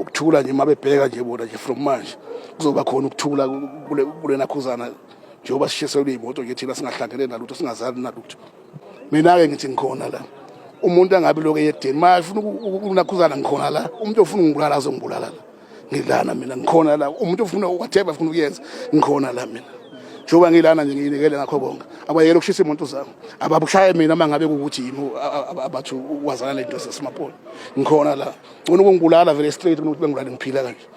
ukuthula nje mabebheka nje bona nje from manje kuzoba khona ukuthula kule nakhuzana njengoba sishiselwe imoto nje thina singahlangene nalutho singazali nalutho. Mina-ke ngithi ngikhona la umuntu angabe lokho eyedeni manje ufuna ukunakhuzana ngikhona la umuntu ofuna ungibulala azongibulala la ngilana mina ngikhona la umuntu ofuna whatever afuna ukuyenza ngikhona la mina njengoba ngilana nje ngiyinikele ngakho konke abayeke ukushisa imoto zabo ababushaye mina mangabe ukuthi yimi abathu wazana lento sesimapolo ngikhona la ngona ukungibulala vele straight ukuthi bengibulala ngiphila kanje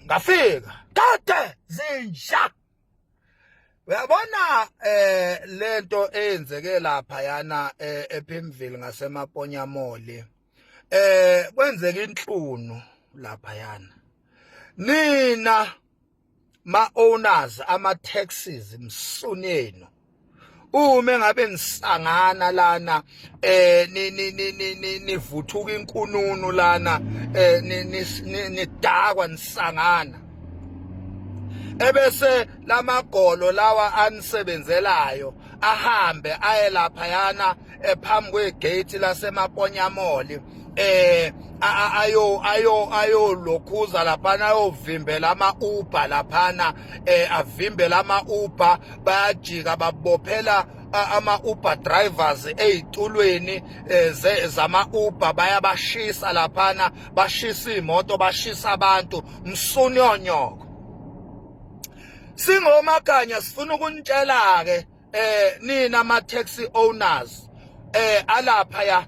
ngafika kade zinja uyabona lento eyenzeke lapha yana ePimville ngaseMaponyamoli kwenzeka inhlunu lapha yana nina ma owners ama taxis msuneno uma ngabe nisangana lana nivuthuka inkununu lana nidakwa nisangana ebese lamagolo lawa anisebenzelayo ahambe aye lapha yana phambi kwegate laseMaponyamoli ayo lokhuza laphana ayovimbela ama-Uber laphana avimbela ama-Uber bayajika babophela ama-Uber drivers ey'tulweni zama-Uber bayabashisa laphana bashisa iy'moto bashisa abantu msunyonyoko. Singomakanya sifuna ukunitshela-ke nina ama-taxi owners alapha ya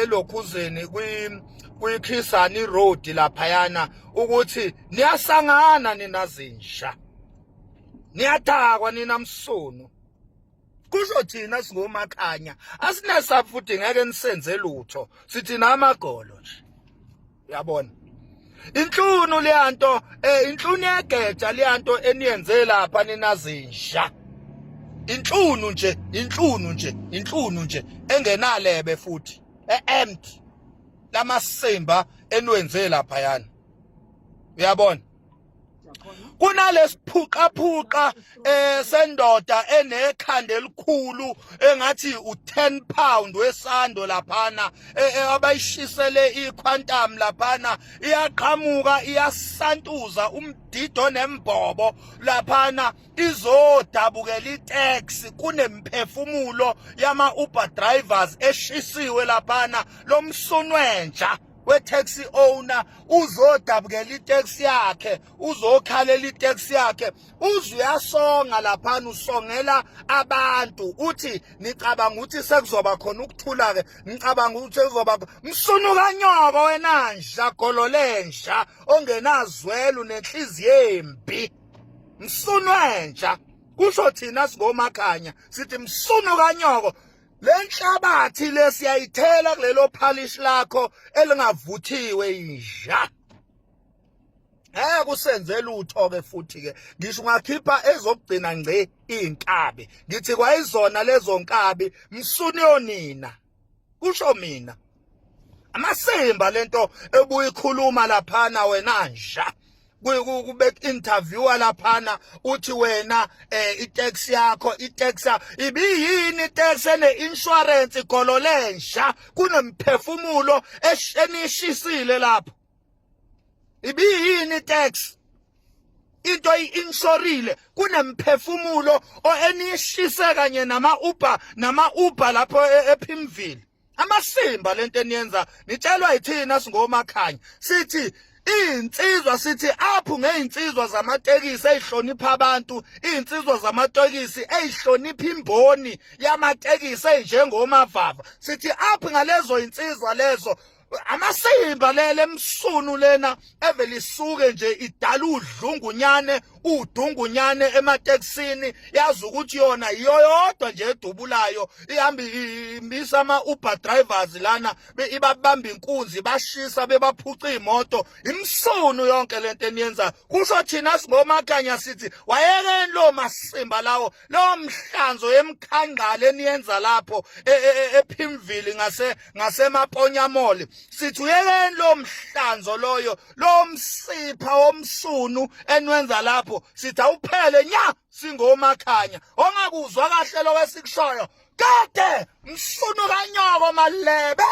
elokhuzeni kwi-Khisani Road laphayana ukuthi niyasangana nina zinja niyathakwa nina msunu kusho thina singomakhanya asinesafu futhi ngeke nisenze lutho sithi namagolo nje uyabona inhlunu leyanto inhlunu yegeja leyanto eniyenze lapha nina zinja inhlunu nje engenalebe futhi empty lamasimba enwenze lapha yana uyabona kunalesiphuqa sendoda enekhanda elikhulu engathi u10 pound wesando laphana abayishisele iquantum laphana iyaqhamuka iyasantuza umdido nembobo laphana izodabukela itaxi kunemphefumulo yama Uber drivers eshisiwe laphana lomsunwenja we-taxi owner uzodabukela itaxi yakhe uzokhalela itaxi yakhe uzuyasonga laphana usongela abantu uthi nicabanga ukuthi sekuzoba khona ukuthula ke nicabanga ukuthi sekuzoba msunuka nyoko wena nja gololenja ongenazwelo nenhliziyo embi msunwenja kusho thina singomakhanya sithi msunuka nyoko lenhlabathi lesiyayithela kulelo phalishi lakho elingavuthiwe inja kusenze lutho ke futhi ke ngisho ungakhipha ezokugcina ngce inkabi ngithi kwayizona lezo nkabi msunyo nina kusho mina amasimba lento ebuyikhuluma laphana wena nja kubeka interviewer laphana uthi wena itaxi yakho ibiyini itaxi ene-insurance gololensha kunemphefumulo enishisile lapho ibiyini itaxi into i-insurile kunemphefumulo enishise kanye nama-Uber lapho ePimville amasimba lento eniyenza nitshelwa yithina singomakhanya sithi insizwa sithi apho ngeinsizwa zamatekisi ezihlonipha abantu insizwa zamatekisi ezihlonipha imboni yamatekisi enjengomavava sithi apho ngalezo insizwa lezo amasimba lele msunu lena evele isuke nje idala udungunyane emateksini yazi ukuthi yona iyoyodwa nje edubulayo ihamba imbisa ama-Uber drivers lana ibabamba inkunzi bashisa bebaphuca imoto imsunu yonke lento eniyenza kusho thina singomakhanya sithi wayekeni lo masimba lawo lo mhlanzo yemkhangala eniyenza lapho ePimville ngaseMaponyamoli sithi uyekeni lo mhlanzo loyo lo msipha womsunu enwenza lapho sithi awuphele nya singomakhanya ongakuzwa kahle lo wesikushoyo kade msunu kanyoko malebe